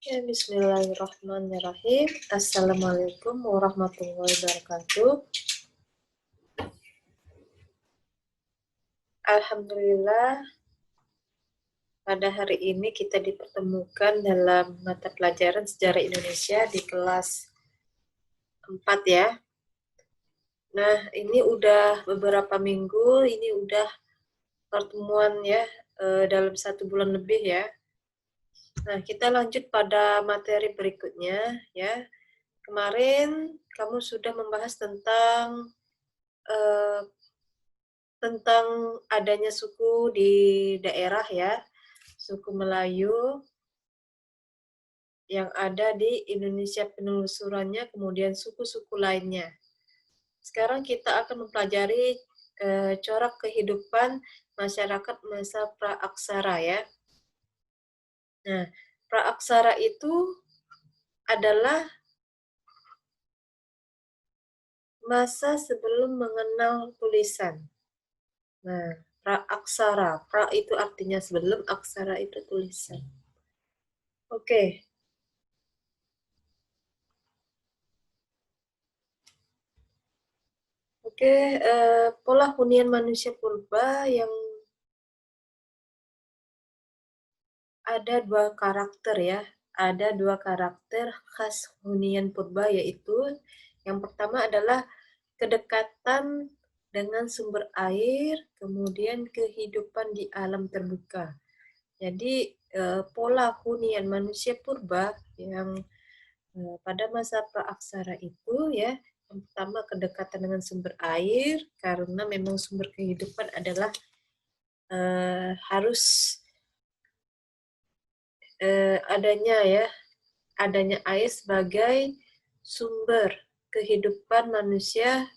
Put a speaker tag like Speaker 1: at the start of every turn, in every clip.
Speaker 1: Ya, bismillahirrahmanirrahim. Assalamualaikum warahmatullahi wabarakatuh. Alhamdulillah, pada hari ini kita dipertemukan dalam mata pelajaran Sejarah Indonesia di kelas 4 ya. Nah, ini udah beberapa minggu, ini udah pertemuan ya, dalam 1 bulan lebih ya. Nah, kita lanjut pada materi berikutnya ya. Kemarin kamu sudah membahas tentang adanya suku di daerah ya, suku Melayu yang ada di Indonesia penelusurannya, kemudian suku-suku lainnya. Sekarang kita akan mempelajari corak kehidupan masyarakat masa praaksara ya. Nah, praaksara itu adalah masa sebelum mengenal tulisan. Nah, praaksara, pra itu artinya sebelum, aksara itu tulisan. Oke. Oke, pola hunian manusia purba yang ada 2 karakter ya. Ada 2 karakter khas hunian purba, yaitu yang pertama adalah kedekatan dengan sumber air, kemudian kehidupan di alam terbuka. Jadi pola hunian manusia purba yang pada masa praaksara itu ya, yang pertama kedekatan dengan sumber air, karena memang sumber kehidupan adalah harus adanya air sebagai sumber kehidupan manusia.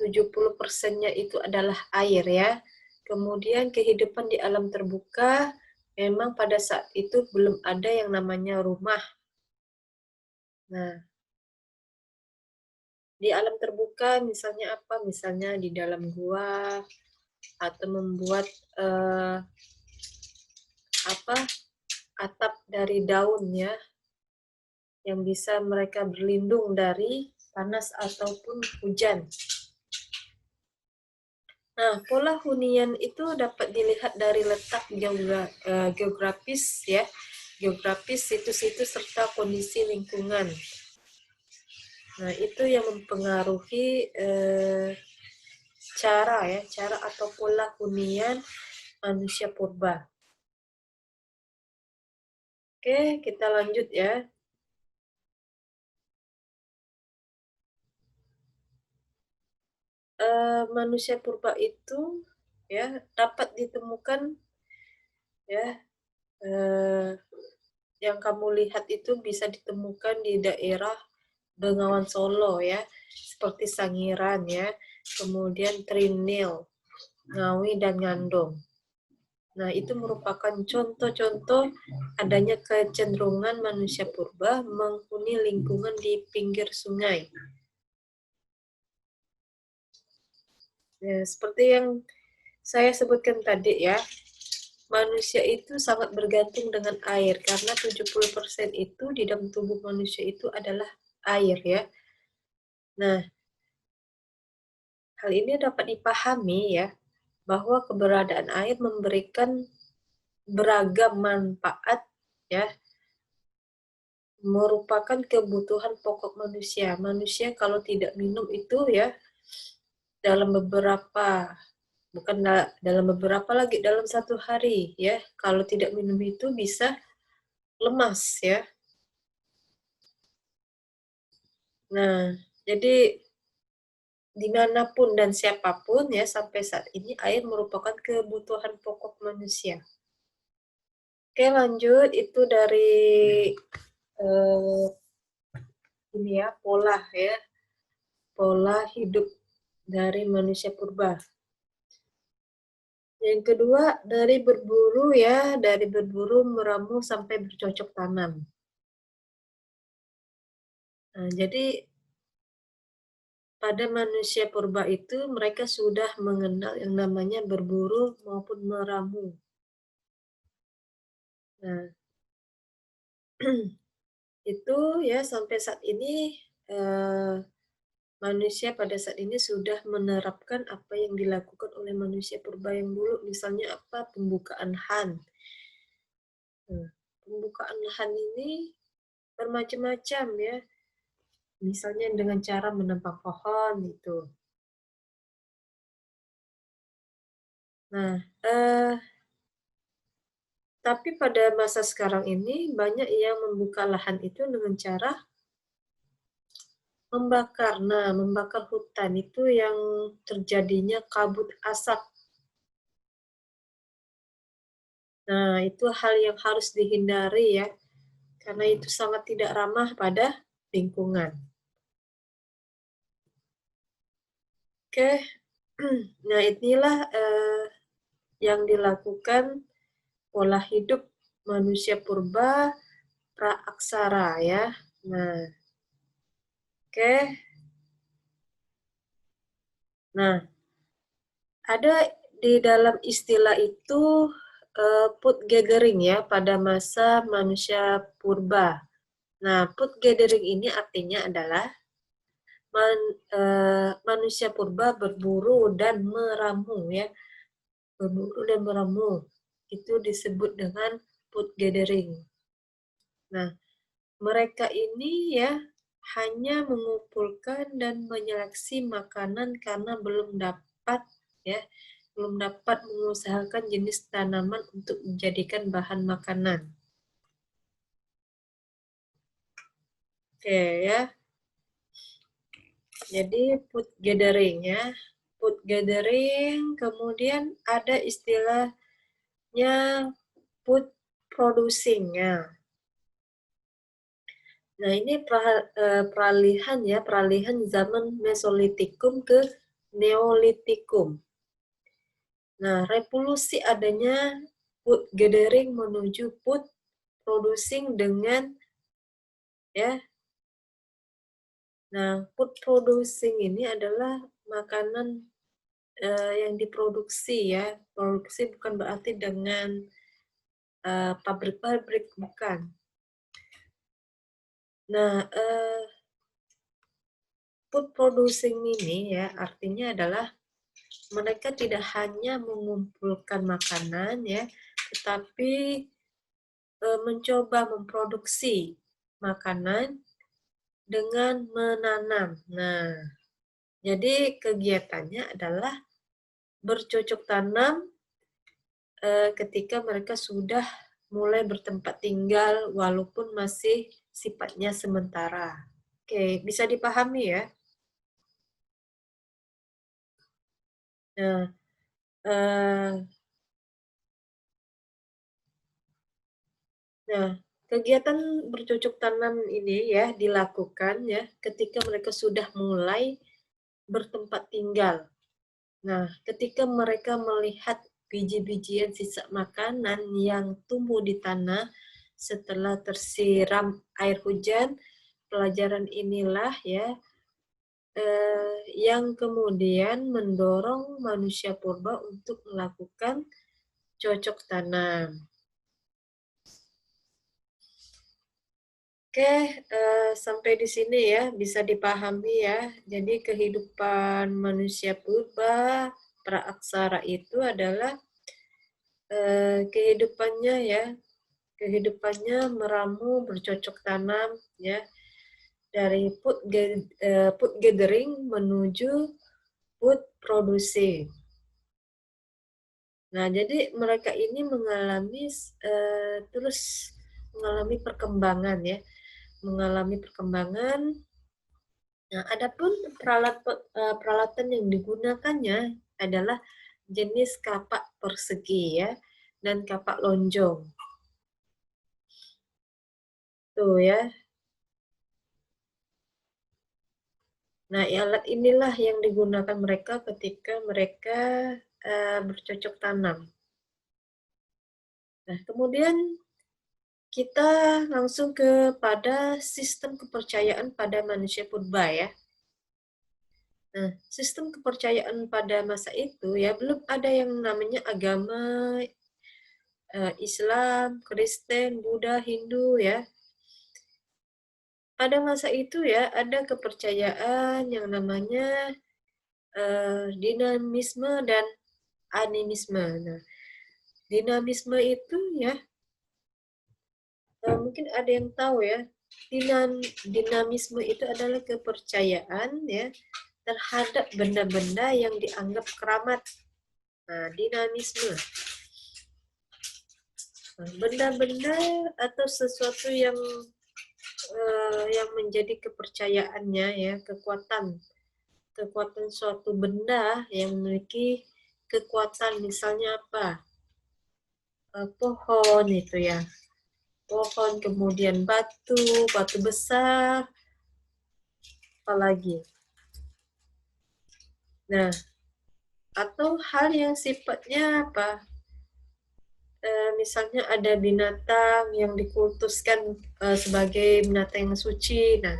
Speaker 1: 70%-nya itu adalah air ya. Kemudian kehidupan di alam terbuka, memang pada saat itu belum ada yang namanya rumah. Nah, di alam terbuka misalnya apa? Misalnya di dalam gua, atau membuat atap dari daun ya, yang bisa mereka berlindung dari panas ataupun hujan. Nah, pola hunian itu dapat dilihat dari letak geografis ya, geografis situs-situs serta kondisi lingkungan. Nah, itu yang mempengaruhi cara atau pola hunian manusia purba. Oke, kita lanjut ya. Manusia purba itu ya dapat ditemukan ya, yang kamu lihat itu bisa ditemukan di daerah Bengawan Solo ya, seperti Sangiran ya, kemudian Trinil, Ngawi, dan Ngandong. Nah, itu merupakan contoh-contoh adanya kecenderungan manusia purba menghuni lingkungan di pinggir sungai. Ya, seperti yang saya sebutkan tadi ya, manusia itu sangat bergantung dengan air, karena 70% itu di dalam tubuh manusia itu adalah air ya. Nah, hal ini dapat dipahami ya, bahwa keberadaan air memberikan beragam manfaat ya, merupakan kebutuhan pokok manusia. Manusia kalau tidak minum itu ya, dalam dalam 1 hari ya, kalau tidak minum itu bisa lemas ya. Nah, jadi dimanapun dan siapapun ya, sampai saat ini air merupakan kebutuhan pokok manusia. Oke, lanjut. Itu dari ini ya, pola hidup dari manusia purba. Yang kedua, dari berburu meramu sampai bercocok tanam. Nah, jadi pada manusia purba itu mereka sudah mengenal yang namanya berburu maupun meramu. Nah, itu ya sampai saat ini manusia pada saat ini sudah menerapkan apa yang dilakukan oleh manusia purba yang dulu, misalnya apa, pembukaan lahan. Nah, pembukaan lahan ini bermacam-macam ya, misalnya dengan cara menebang pohon gitu. Nah, tapi pada masa sekarang ini banyak yang membuka lahan itu dengan cara membakar. Nah, membakar hutan itu yang terjadinya kabut asap. Nah, itu hal yang harus dihindari ya, karena itu sangat tidak ramah pada lingkungan. Oke, nah inilah yang dilakukan pola hidup manusia purba praaksara ya. Nah, oke. Nah, ada di dalam istilah itu food gathering ya pada masa manusia purba. Nah, food gathering ini artinya adalah manusia purba berburu dan meramu ya, berburu dan meramu. Itu disebut dengan food gathering. Nah, mereka ini ya hanya mengumpulkan dan menyeleksi makanan karena belum dapat mengusahakan jenis tanaman untuk dijadikan bahan makanan. Oke ya. Jadi food gathering ya. Food gathering, kemudian ada istilahnya food producing ya. Nah, ini peralihan zaman Mesolitikum ke Neolitikum. Nah, revolusi adanya food gathering menuju food producing dengan ya. Nah, food producing ini adalah makanan yang diproduksi ya. Produksi bukan berarti dengan pabrik-pabrik, bukan. Nah, food producing ini ya artinya adalah mereka tidak hanya mengumpulkan makanan ya, tetapi mencoba memproduksi makanan dengan menanam. Nah, jadi kegiatannya adalah bercocok tanam ketika mereka sudah mulai bertempat tinggal walaupun masih sifatnya sementara. Oke, bisa dipahami ya. Nah, Nah, kegiatan bercocok tanam ini ya dilakukan ya ketika mereka sudah mulai bertempat tinggal. Nah, ketika mereka melihat biji-bijian sisa makanan yang tumbuh di tanah setelah tersiram air hujan, pelajaran inilah ya yang kemudian mendorong manusia purba untuk melakukan cocok tanam. Oke, sampai di sini ya bisa dipahami ya. Jadi kehidupan manusia purba praaksara itu adalah kehidupannya meramu, bercocok tanam ya, dari food gathering menuju food producing. Nah, jadi mereka ini terus mengalami perkembangan ya, mengalami perkembangan. Nah, adapun peralatan yang digunakannya adalah jenis kapak persegi ya dan kapak lonjong. Tuh ya. Nah, alat inilah yang digunakan mereka ketika mereka bercocok tanam. Nah, kemudian kita langsung kepada sistem kepercayaan pada manusia purba ya. Nah, sistem kepercayaan pada masa itu ya belum ada yang namanya agama Islam, Kristen, Buddha, Hindu ya. pada masa itu ya ada kepercayaan yang namanya dinamisme dan animisme. Nah, dinamisme itu ya mungkin ada yang tahu ya, dinamisme itu adalah kepercayaan ya terhadap benda-benda yang dianggap keramat. Nah, dinamisme. Nah, benda-benda atau sesuatu yang menjadi kepercayaannya ya, kekuatan suatu benda yang memiliki kekuatan, misalnya apa? Pohon itu ya. Pohon, kemudian batu besar, apalagi. Nah, atau hal yang sifatnya apa? Misalnya ada binatang yang dikultuskan sebagai binatang yang suci. Nah,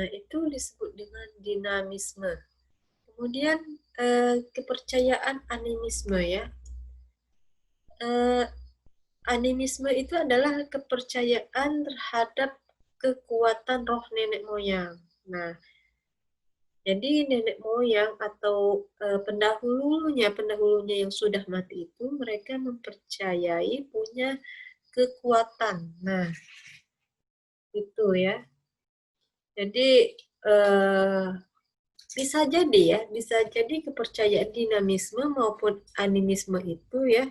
Speaker 1: itu disebut dengan dinamisme. Kemudian kepercayaan animisme ya. Animisme itu adalah kepercayaan terhadap kekuatan roh nenek moyang. Nah, jadi nenek moyang atau pendahulunya yang sudah mati itu mereka mempercayai punya kekuatan. Nah, itu ya. Jadi bisa jadi kepercayaan dinamisme maupun animisme itu ya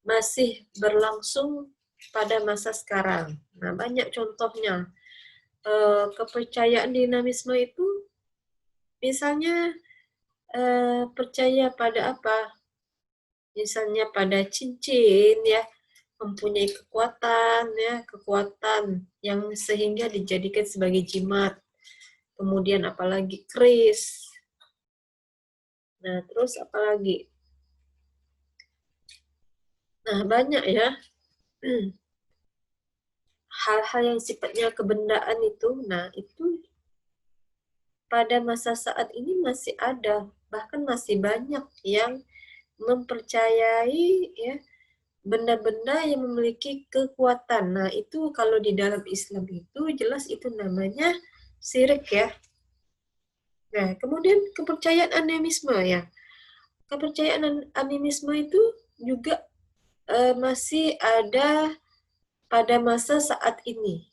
Speaker 1: masih berlangsung pada masa sekarang. Nah, banyak contohnya. Kepercayaan dinamisme itu misalnya percaya pada apa? Misalnya pada cincin ya, mempunyai kekuatan yang sehingga dijadikan sebagai jimat. Kemudian apalagi keris. Nah, terus apalagi? Nah, banyak ya. Hal-hal yang sifatnya kebendaan itu, nah itu pada masa saat ini masih ada, bahkan masih banyak yang mempercayai ya benda-benda yang memiliki kekuatan. Nah, itu kalau di dalam Islam itu jelas itu namanya syirik ya. Nah, kemudian kepercayaan animisme ya. Kepercayaan animisme itu juga masih ada pada masa saat ini.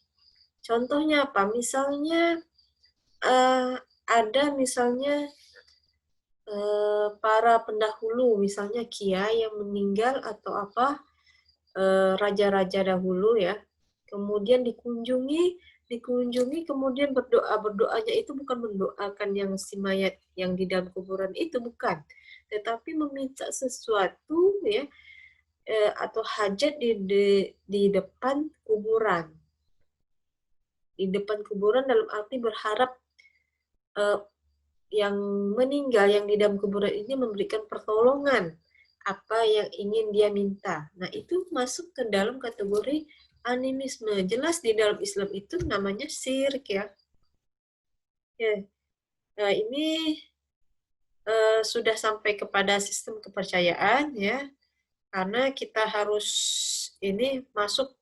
Speaker 1: Contohnya apa? Misalnya ada misalnya para pendahulu, misalnya kiai yang meninggal atau apa, raja-raja dahulu ya, kemudian dikunjungi kemudian berdoanya itu bukan mendoakan yang si mayat yang di dalam kuburan itu, bukan, tetapi meminta sesuatu ya atau hajat di depan kuburan, dalam arti berharap yang meninggal yang di dalam kuburan ini memberikan pertolongan apa yang ingin dia minta. Nah, itu masuk ke dalam kategori animisme. Jelas di dalam Islam itu namanya syirik ya. Ya. Nah, ini sudah sampai kepada sistem kepercayaan ya. Karena kita harus ini masuk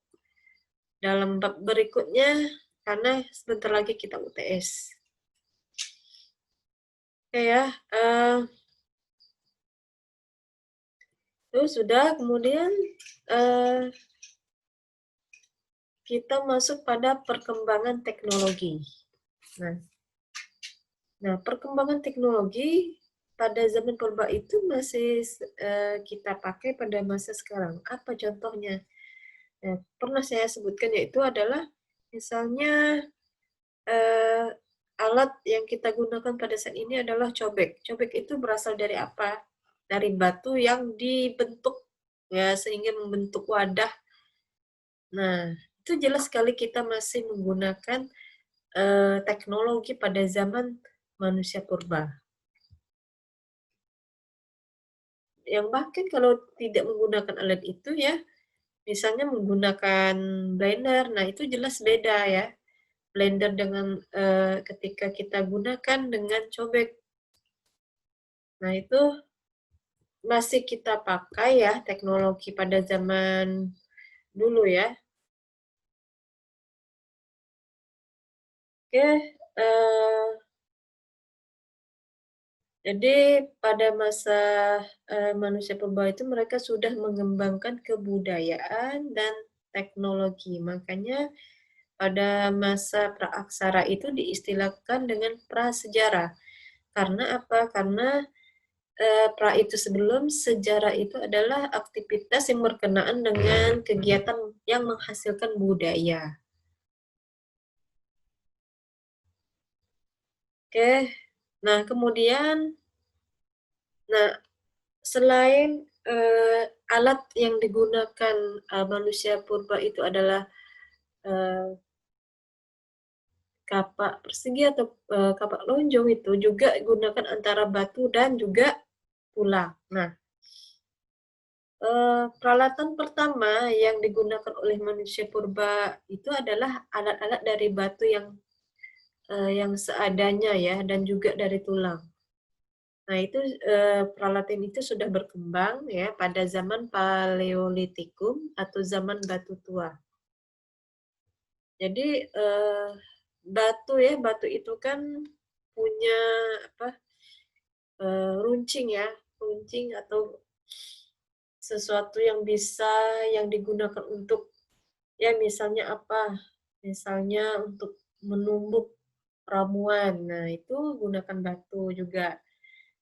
Speaker 1: dalam bab berikutnya karena sebentar lagi kita UTS. Oke ya. Terus sudah, kemudian kita masuk pada perkembangan teknologi. Nah, perkembangan teknologi pada zaman purba itu masih kita pakai pada masa sekarang. Apa contohnya? Nah, pernah saya sebutkan yaitu adalah misalnya alat yang kita gunakan pada saat ini adalah cobek. Cobek itu berasal dari apa? Dari batu yang dibentuk ya sehingga membentuk wadah. Nah, itu jelas sekali kita masih menggunakan teknologi pada zaman manusia purba. Yang bahkan kalau tidak menggunakan alat itu ya, misalnya menggunakan blender, nah itu jelas beda ya. Blender dengan ketika kita gunakan dengan cobek. Nah, itu masih kita pakai ya teknologi pada zaman dulu ya. Oke, jadi pada masa, manusia purba itu mereka sudah mengembangkan kebudayaan dan teknologi. Makanya pada masa praaksara itu diistilahkan dengan prasejarah. Karena apa? Karena, pra itu sebelum sejarah itu adalah aktivitas yang berkenaan dengan kegiatan yang menghasilkan budaya. Oke. Nah, kemudian nah selain, alat yang digunakan, manusia purba itu adalah, eee, kapak persegi atau, kapak lonjong itu juga gunakan antara batu dan juga tulang. Nah, peralatan pertama yang digunakan oleh manusia purba itu adalah alat-alat dari batu yang seadanya ya dan juga dari tulang. Nah itu, peralatan itu sudah berkembang ya pada zaman Paleolitikum atau zaman batu tua. Jadi, batu itu kan punya apa, runcing ya, runcing atau sesuatu yang digunakan untuk ya misalnya apa, misalnya untuk menumbuk ramuan, nah itu gunakan batu juga.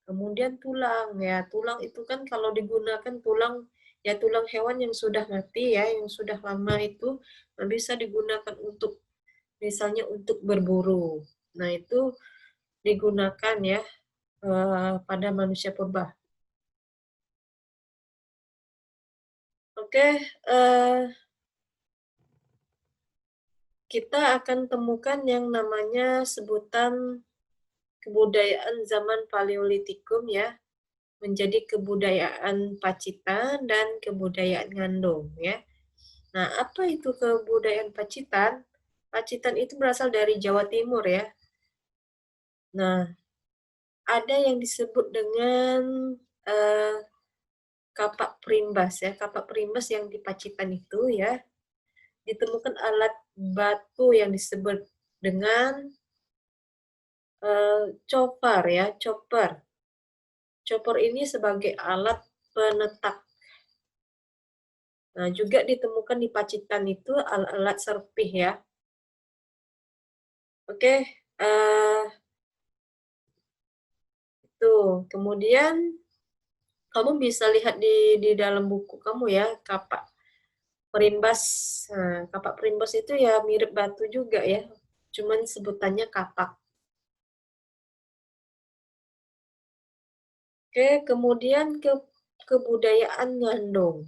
Speaker 1: Kemudian tulang, ya tulang itu kan kalau digunakan tulang hewan yang sudah mati ya, yang sudah lama itu bisa digunakan untuk misalnya untuk berburu. Nah itu digunakan ya pada manusia purba. Oke, kita akan temukan yang namanya sebutan kebudayaan zaman Paleolitikum ya, menjadi kebudayaan Pacitan dan kebudayaan Ngandong ya. Nah, apa itu kebudayaan Pacitan? Pacitan itu berasal dari Jawa Timur ya. Nah, ada yang disebut dengan eh, kapak primbas ya. Kapak primbas yang di Pacitan itu ya, ditemukan alat batu yang disebut dengan chopper ya, chopper. Chopper ini sebagai alat penetak. Nah, juga ditemukan di Pacitan itu alat-alat serpih ya. Oke, itu. Kemudian kamu bisa lihat di dalam buku kamu ya, kapak perimbas. Nah, kapak perimbas itu ya mirip batu juga ya, cuman sebutannya kapak. Oke, kemudian kebudayaan Ngandong.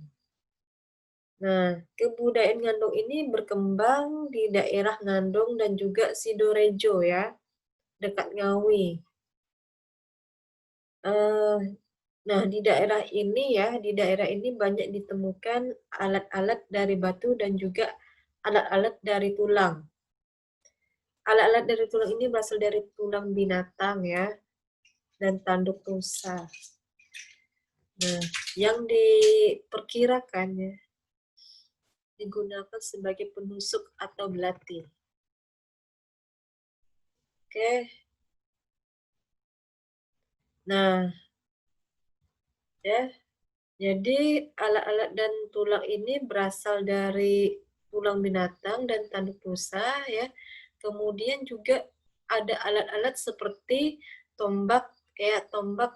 Speaker 1: Nah, kebudayaan Ngandong ini berkembang di daerah Ngandong dan juga Sidorejo ya, dekat Ngawi. Eh, nah, di daerah ini banyak ditemukan alat-alat dari batu dan juga alat-alat dari tulang. Alat-alat dari tulang ini berasal dari tulang binatang ya, dan tanduk rusa. Nah, yang diperkirakan ya, digunakan sebagai penusuk atau belati. Oke. Nah, ya. Jadi alat-alat dan tulang ini berasal dari tulang binatang dan tanduk rusa ya. Kemudian juga ada alat-alat seperti tombak ya, tombak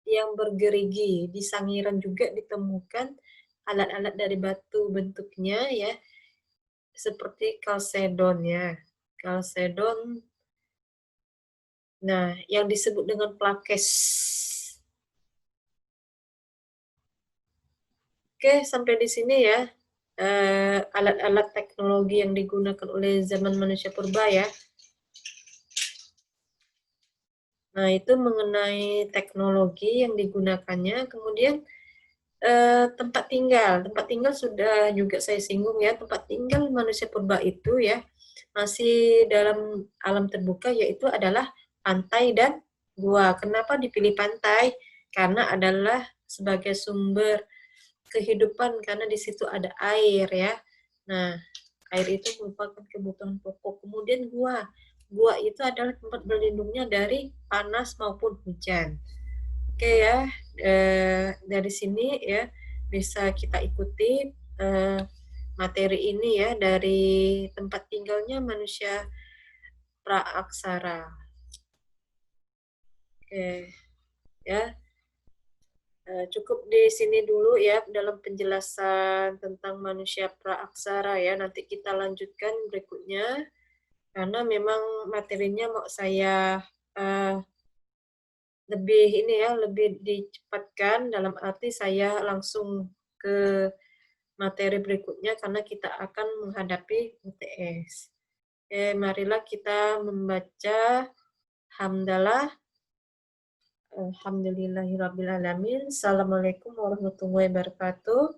Speaker 1: yang bergerigi. Di Sangiran juga ditemukan alat-alat dari batu bentuknya ya, seperti kalsedon ya. Kalsedon, nah yang disebut dengan plakes. Oke, sampai di sini ya alat-alat teknologi yang digunakan oleh zaman manusia purba ya. Nah, itu mengenai teknologi yang digunakannya. Kemudian tempat tinggal. Tempat tinggal sudah juga saya singgung ya. Tempat tinggal manusia purba itu ya masih dalam alam terbuka, yaitu adalah pantai dan gua. Kenapa dipilih pantai? Karena adalah sebagai sumber kehidupan karena di situ ada air ya. Nah, air itu merupakan kebutuhan pokok. Kemudian gua. Gua itu adalah tempat berlindungnya dari panas maupun hujan. Oke ya, dari sini ya bisa kita ikuti materi ini ya dari tempat tinggalnya manusia praaksara. Oke ya, cukup di sini dulu ya dalam penjelasan tentang manusia praaksara ya. Nanti kita lanjutkan berikutnya karena memang materinya mau saya lebih ini ya, lebih dicepatkan dalam arti saya langsung ke materi berikutnya karena kita akan menghadapi UTS. Marilah kita membaca hamdalah. Alhamdulillahirabbil alamin. Assalamualaikum warahmatullahi wabarakatuh.